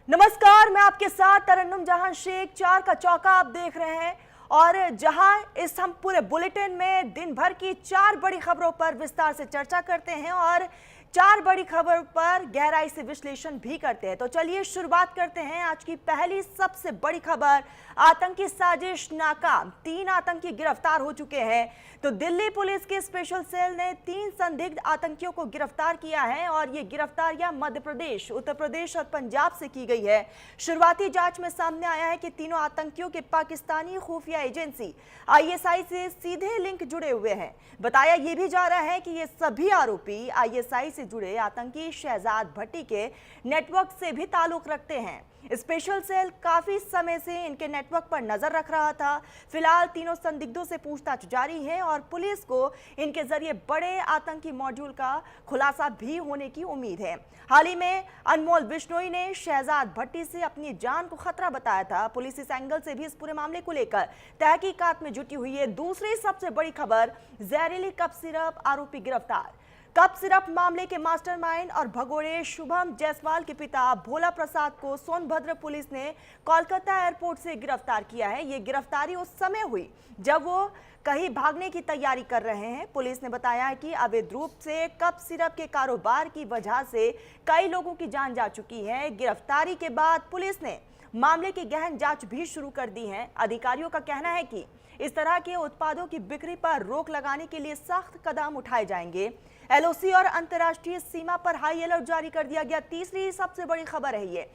नमस्कार, मैं आपके साथ तरन्नुम जहां शेख। 4 का चौका आप देख रहे हैं और जहां इस हम पूरे बुलेटिन में दिन भर की 4 बड़ी खबरों पर विस्तार से चर्चा करते हैं और 4 बड़ी खबर पर गहराई से विश्लेषण भी करते हैं। तो चलिए शुरुआत करते हैं। आज की पहली सबसे बड़ी खबर, आतंकी साजिश नाकाम, 3 आतंकी गिरफ्तार हो चुके हैं। तो दिल्ली पुलिस के स्पेशल सेल ने 3 संदिग्ध आतंकियों को गिरफ्तार किया है और ये गिरफ्तारियां मध्य प्रदेश, उत्तर प्रदेश और पंजाब से की गई है। शुरुआती जांच में सामने आया है कि तीनों आतंकियों के पाकिस्तानी खुफिया एजेंसी आईएसआई से सीधे लिंक जुड़े हुए हैं। बताया ये भी जा रहा है कि ये सभी आरोपी आईएसआई से जुड़े आतंकी शहजाद भट्टी के नेटवर्क से भी ताल्लुक रखते हैं। स्पेशल सेल काफी समय से इनके नेटवर्क पर नजर रख रहा था। फिलहाल तीनों संदिग्धों से पूछताछ जारी है और पुलिस को इनके जरिए बड़े आतंकी मॉड्यूल का खुलासा भी होने की उम्मीद है। हाल ही में अनमोल बिश्नोई ने शहजाद भट्टी से अपनी जान को खतरा बताया था। पुलिस इस एंगल से भी इस पूरे मामले को लेकर तहकीकात में जुटी हुई है। दूसरी सबसे बड़ी खबर, जहरीली कफ सिरप आरोपी गिरफ्तार। कप सिरप मामले के मास्टरमाइंड और भगोड़े शुभम जायसवाल के पिता भोला प्रसाद को सोनभद्र पुलिस ने कोलकाता एयरपोर्ट से गिरफ्तार किया है। ये गिरफ्तारी उस समय हुई जब वो कहीं भागने की तैयारी कर रहे हैं। पुलिस ने बताया कि अवैध रूप से कप सिरप के कारोबार की वजह से कई लोगों की जान जा चुकी है। गिरफ्तारी के बाद पुलिस ने मामले की गहन जांच भी शुरू कर दी है। अधिकारियों का कहना है कि इस तरह के उत्पादों की बिक्री पर रोक लगाने के लिए सख्त कदम उठाए जाएंगे। एलओसी और अंतर्राष्ट्रीय सीमा पर हाई अलर्ट जारी कर दिया गया। तीसरी सबसे बड़ी खबर है ये,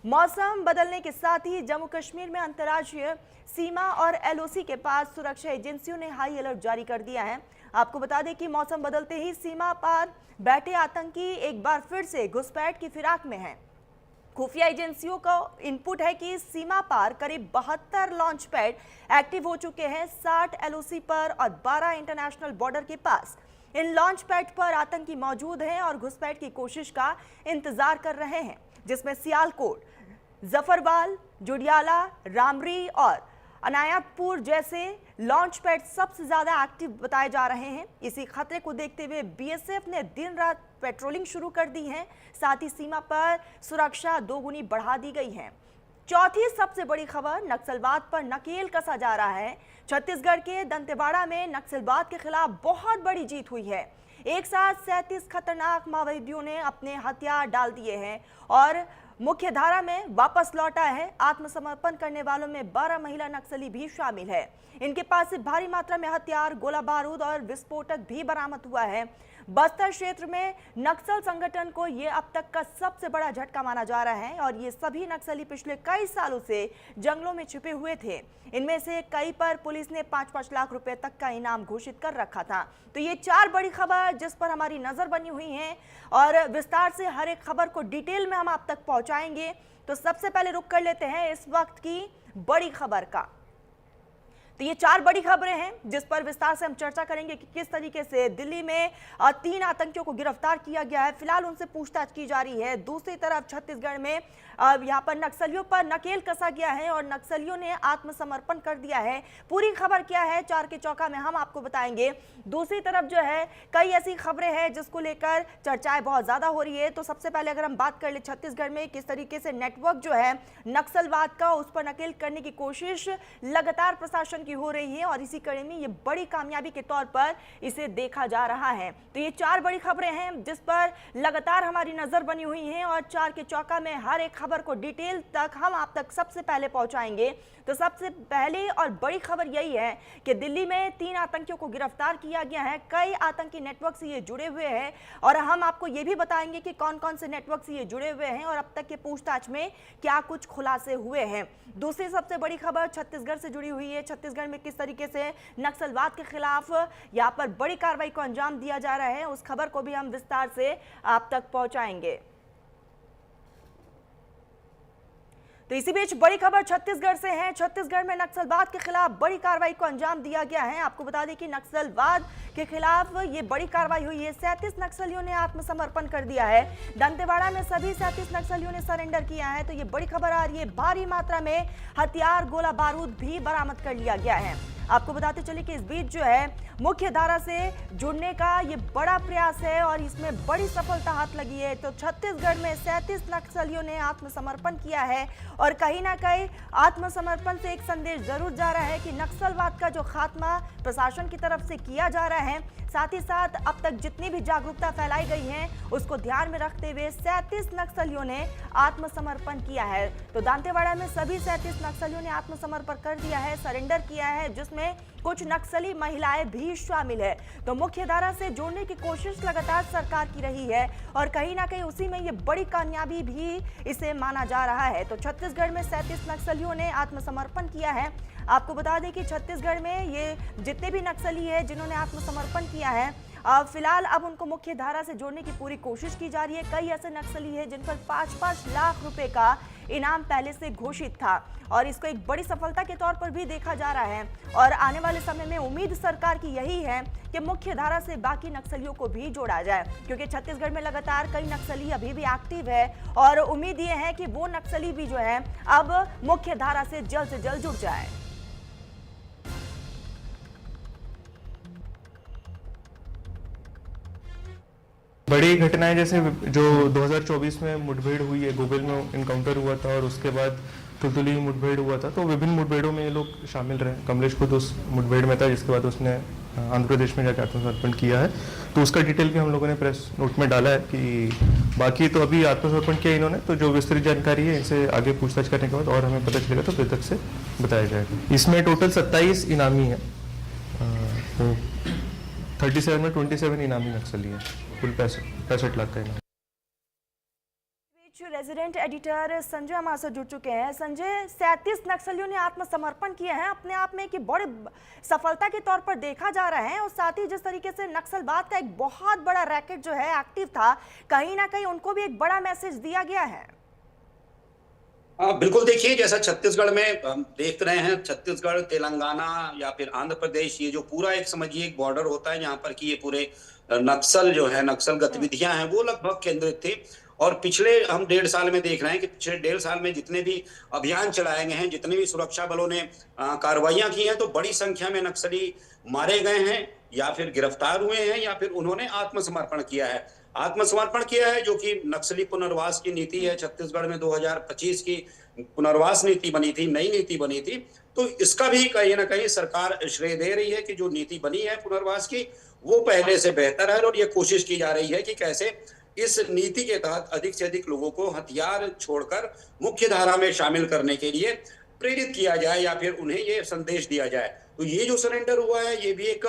मौसम बदलने के साथ ही जम्मू कश्मीर में अंतर्राष्ट्रीय सीमा और एलओसी के पास सुरक्षा एजेंसियों ने हाई अलर्ट जारी कर दिया है। आपको बता दें कि मौसम बदलते ही सीमा पार बैठे आतंकी एक बार फिर से घुसपैठ की फिराक में हैं। खुफिया एजेंसियों का इनपुट है कि सीमा पार करीब 72 लॉन्च पैड एक्टिव हो चुके हैं। 60 एलओसी पर और 12 इंटरनेशनल बॉर्डर के पास इन लॉन्च पैड पर आतंकी मौजूद हैं और घुसपैठ की कोशिश का इंतजार कर रहे हैं, जिसमें सियालकोट, जफरवाल, जुडियाला, रामरी और अनायातपुर जैसे लॉन्च पैड सबसे ज्यादा एक्टिव बताए जा रहे हैं। इसी खतरे को देखते हुए बीएसएफ ने दिन रात पेट्रोलिंग शुरू कर दी है। साथ ही सीमा पर सुरक्षा दोगुनी बढ़ा दी गई है। चौथी सबसे बड़ी खबर, नक्सलवाद पर नकेल कसा जा रहा है। छत्तीसगढ़ के दंतेवाड़ा में नक्सलवाद के खिलाफ बहुत बड़ी जीत हुई है। एक साथ 37 खतरनाक माओवादियों ने अपने हथियार डाल दिए हैं और मुख्य धारा में वापस लौटा है। आत्मसमर्पण करने वालों में 12 महिला नक्सली भी शामिल है। इनके पास से भारी मात्रा में हथियार, गोला बारूद और विस्फोटक भी बरामद हुआ है। बस्तर क्षेत्र में नक्सल संगठन को यह अब तक का सबसे बड़ा झटका माना जा रहा है और ये सभी नक्सली पिछले कई सालों से जंगलों में छिपे हुए थे। इनमें से कई पर पुलिस ने 5-5 लाख रुपए तक का इनाम घोषित कर रखा था। तो ये 4 बड़ी खबर जिस पर हमारी नजर बनी हुई है और विस्तार से हर एक खबर को डिटेल में हम आप तक पहुंचाएंगे। तो सबसे पहले रुक कर लेते हैं इस वक्त की बड़ी खबर का। तो ये 4 बड़ी खबरें हैं जिस पर विस्तार से हम चर्चा करेंगे कि किस तरीके से दिल्ली में 3 आतंकियों को गिरफ्तार किया गया है। फिलहाल उनसे पूछताछ की जा रही है। दूसरी तरफ छत्तीसगढ़ में यहाँ पर नक्सलियों पर नकेल कसा गया है और नक्सलियों ने आत्मसमर्पण कर दिया है। पूरी खबर क्या है 4 के चौका में हम आपको बताएंगे। दूसरी तरफ जो है कई ऐसी खबरें हैं जिसको लेकर चर्चाएं बहुत ज्यादा हो रही है। तो सबसे पहले अगर हम बात कर ले छत्तीसगढ़ में किस तरीके से नेटवर्क जो है नक्सलवाद का, उस पर नकेल करने की कोशिश लगातार प्रशासन की हो रही है और इसी कड़ी में ये बड़ी कामयाबी के तौर पर इसे देखा जा रहा है। तो ये 4 बड़ी खबरें हैं जिस पर लगातार हमारी नजर बनी हुई है और 4 के चौका में हर एक खबर को डिटेल तक हम आप तक सबसे पहले पहुंचाएंगे। तो सबसे पहले और बड़ी खबर यही है कि दिल्ली में 3 आतंकियों को गिरफ्तार किया गया है। कई आतंकी नेटवर्क से ये जुड़े हुए हैं और हम आपको ये भी बताएंगे कि कौन कौन से नेटवर्क से ये जुड़े हुए हैं और अब तक के पूछताछ में क्या कुछ खुलासे हुए हैं। दूसरी सबसे बड़ी खबर छत्तीसगढ़ से जुड़ी हुई है। छत्तीसगढ़ में किस तरीके से नक्सलवाद के खिलाफ यहाँ पर बड़ी कार्रवाई को अंजाम दिया जा रहा है, उस खबर को भी हम विस्तार से आप तक पहुंचाएंगे। तो इसी बीच बड़ी खबर छत्तीसगढ़ से है। छत्तीसगढ़ में नक्सलवाद के खिलाफ बड़ी कार्रवाई को अंजाम दिया गया है। आपको बता दें कि नक्सलवाद के खिलाफ ये बड़ी कार्रवाई हुई है। 37 नक्सलियों ने आत्मसमर्पण कर दिया है। दंतेवाड़ा में सभी 37 नक्सलियों ने सरेंडर किया है। तो ये बड़ी खबर आ रही है। भारी मात्रा में हथियार, गोला बारूद भी बरामद कर लिया गया है। आपको बताते चले कि इस बीच जो है मुख्य धारा से जुड़ने का ये बड़ा प्रयास है और इसमें बड़ी सफलता हाथ लगी है। तो छत्तीसगढ़ में 37 नक्सलियों ने आत्मसमर्पण किया है और कहीं ना कहीं आत्मसमर्पण से एक संदेश जरूर जा रहा है कि नक्सलवाद का जो खात्मा प्रशासन की तरफ से किया जा रहा है, साथ ही साथ अब तक जितनी भी जागरूकता फैलाई गई है उसको ध्यान में रखते हुए 37 नक्सलियों ने आत्मसमर्पण किया है। तो दांतेवाड़ा में सभी 37 नक्सलियों ने आत्मसमर्पण कर दिया है, सरेंडर किया है, जिसमें कुछ नक्सली महिलाएं भी शामिल है। तो मुख्य धारा से जोड़ने की कोशिश लगातार सरकार की रही है और कहीं ना कहीं उसी में ये बड़ी कामयाबी भी इसे माना जा रहा है। तो छत्तीसगढ़ में 37 नक्सलियों ने आत्मसमर्पण किया है। आपको बता दें कि छत्तीसगढ़ में ये जितने भी नक्सली है जिन्होंने आत्मसमर्पण किया है, फिलहाल अब उनको मुख्य धारा से जोड़ने की पूरी कोशिश की जा रही है। कई ऐसे नक्सली हैं जिन पर 5-5 लाख रुपए का इनाम पहले से घोषित था और इसको एक बड़ी सफलता के तौर पर भी देखा जा रहा है। और आने वाले समय में उम्मीद सरकार की यही है कि मुख्य धारा से बाकी नक्सलियों को भी जोड़ा जाए, क्योंकि छत्तीसगढ़ में लगातार कई नक्सली अभी भी एक्टिव है और उम्मीद ये है कि वो नक्सली भी जो है अब मुख्य धारा से जल्द जुड़ जाए। बड़ी घटनाएं जैसे जो 2024 में मुठभेड़ हुई है, गोबेल में इनकाउंटर हुआ था और उसके बाद तुलतुली में मुठभेड़ हुआ था, तो विभिन्न मुठभेड़ों में ये लोग शामिल रहे। कमलेश खुद उस मुठभेड़ में था जिसके बाद उसने आंध्र प्रदेश में जाकर आत्मसमर्पण किया है। तो उसका डिटेल भी हम लोगों ने प्रेस नोट में डाला है कि बाकी तो अभी आत्मसमर्पण किया इन्होंने, तो जो विस्तृत जानकारी है इनसे आगे पूछताछ करने के बाद और हमें पता चलेगा तो पृथक से बताया जाएगा। इसमें टोटल 27 इनामी है, 37 में 27 इनामी नक्सली है, कुल 65 लाख का इनाम। रेजिडेंट एडिटर संजय हमारे साथ जुड़ चुके हैं। संजय, 37 नक्सलियों ने आत्मसमर्पण किया है, अपने आप में कि बड़े सफलता के तौर पर देखा जा रहा है और साथ ही जिस तरीके से नक्सलवाद का एक बहुत बड़ा रैकेट जो है एक्टिव था, कहीं ना कहीं उनको भी एक बड़ा मैसेज दिया गया है। बिल्कुल, देखिए जैसा छत्तीसगढ़ में हम देख रहे हैं, छत्तीसगढ़, तेलंगाना या फिर आंध्र प्रदेश, ये जो पूरा एक समझिए एक बॉर्डर होता है जहां पर कि ये पूरे नक्सल जो है, नक्सल गतिविधियां हैं वो लगभग केंद्रित थी। और पिछले हम 1.5 साल में देख रहे हैं कि पिछले 1.5 साल में जितने भी अभियान चलाए गए हैं, जितने भी सुरक्षा बलों ने कार्रवाइयां की हैं, तो बड़ी संख्या में नक्सली मारे गए हैं या फिर गिरफ्तार हुए हैं या फिर उन्होंने आत्मसमर्पण किया है। आत्मसमर्पण किया है जो कि नक्सली पुनर्वास की नीति है छत्तीसगढ़ में 2025 की पुनर्वास नीति बनी थी, नई नीति बनी थी। तो इसका भी कहीं ना कहीं सरकार श्रेय दे रही है कि जो नीति बनी है पुनर्वास की वो पहले से बेहतर है और ये कोशिश की जा रही है कि कैसे इस नीति के तहत अधिक से अधिक लोगों को हथियार छोड़कर मुख्य धारा में शामिल करने के लिए प्रेरित किया जाए या फिर उन्हें ये संदेश दिया जाए। तो ये जो सरेंडर हुआ है ये भी एक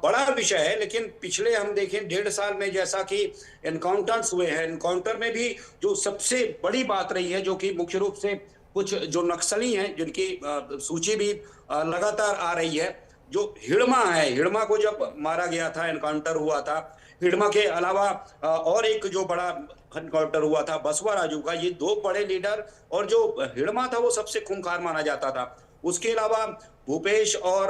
बड़ा विषय है। लेकिन पिछले हम देखें 1.5 साल में जैसा कि एनकाउंटर्स हुए हैं, एनकाउंटर में भी जो सबसे बड़ी बात रही है, जो कि मुख्य रूप से कुछ जो नक्सली हैं जिनकी सूची भी लगातार आ रही है, जो हिड़मा है, हिड़मा को जब मारा गया था, एनकाउंटर हुआ था, हिड़मा के अलावा और एक जो बड़ा एनकाउंटर हुआ था बसवा राजू का, ये 2 बड़े लीडर, और जो हिड़मा था वो सबसे खूंखार माना जाता था। उसके अलावा भूपेश और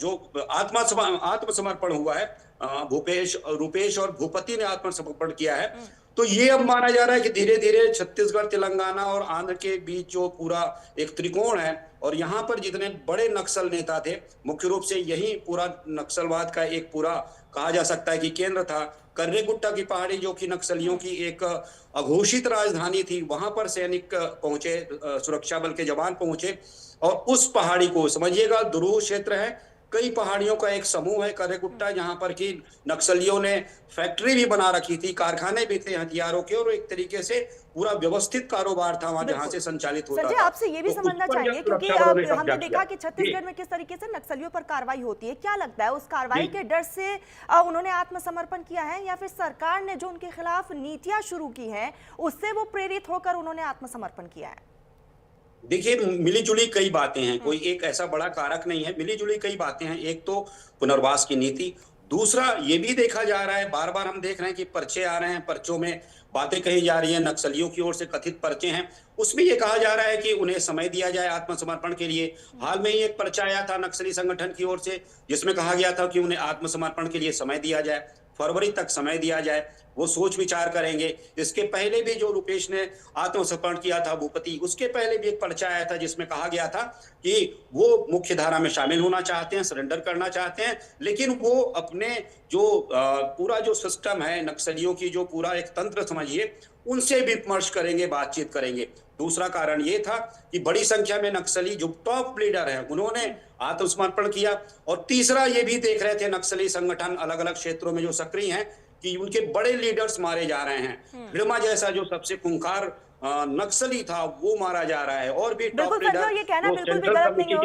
जो आत्मसमर्पण हुआ है, रूपेश और भूपति ने आत्मसमर्पण किया है। तो ये अब माना जा रहा है कि धीरे धीरे छत्तीसगढ़, तेलंगाना और आंध्र के बीच जो पूरा एक त्रिकोण है और यहाँ पर जितने बड़े नक्सल नेता थे, मुख्य रूप से यही पूरा नक्सलवाद का एक पूरा कहा जा सकता है कि केंद्र था। कर्रेगुट्टा की पहाड़ी जो कि नक्सलियों की एक अघोषित राजधानी थी, वहां पर सैनिक पहुंचे, सुरक्षा बल के जवान पहुंचे और उस पहाड़ी को समझिएगा दुरूह क्षेत्र है, कई पहाड़ियों का एक समूह है कर्रेगुट्टा, जहां पर कि नक्सलियों ने फैक्ट्री भी बना रखी थी, कारखाने भी थे हथियारों के, और एक तरीके से पूरा व्यवस्थित कारोबार था वहां जहां से संचालित होता था। संजय, आपसे ये भी समझना चाहेंगे क्योंकि हमने देखा कि छत्तीसगढ़ में किस तरीके से नक्सलियों पर कार्रवाई होती है, क्या लगता है उस कार्रवाई के डर से उन्होंने आत्मसमर्पण किया है या फिर सरकार ने जो उनके खिलाफ नीतियां शुरू की हैं उससे वो प्रेरित होकर उन्होंने आत्मसमर्पण किया है? देखिए, मिली जुली कई बातें हैं, कोई एक ऐसा बड़ा कारक नहीं है, मिली जुली कई बातें हैं। एक तो पुनर्वास की नीति, दूसरा ये भी देखा जा रहा है, बार बार हम देख रहे हैं कि पर्चे आ रहे हैं, पर्चों में बातें कही जा रही हैं, नक्सलियों की ओर से कथित पर्चे हैं, उसमें ये कहा जा रहा है कि उन्हें समय दिया जाए आत्मसमर्पण के लिए। हाल में ही एक पर्चा आया था नक्सली संगठन की ओर से जिसमें कहा गया था कि उन्हें आत्मसमर्पण के लिए समय दिया जाए। फरवरी तक समय दिया जाए, वो सोच विचार करेंगे। इसके पहले भी जो रुपेश ने आत्मसमर्पण किया था भूपति, उसके पहले भी एक पर्चा आया था जिसमें कहा गया था कि वो मुख्य धारा में शामिल होना चाहते हैं, सरेंडर करना चाहते हैं, लेकिन वो अपने जो पूरा जो सिस्टम है नक्सलियों की, जो पूरा एक तंत्र समझिए, उनसे भी विमर्श करेंगे, बातचीत करेंगे। दूसरा कारण ये था कि बड़ी संख्या में नक्सली जो टॉप लीडर हैं उन्होंने आत्मसमर्पण किया, और तीसरा ये भी देख रहे थे नक्सली संगठन अलग अलग क्षेत्रों में जो सक्रिय हैं कि उनके बड़े लीडर्स मारे जा रहे हैं। हिड़मा जैसा जो सबसे खूंखार नक्सली था वो मारा जा रहा है, और भी बिल्कुल टॉप लीडर संजय, ये कहना जो बिल्कुल भी सेंट्रल गलत नहीं कमेटी होगा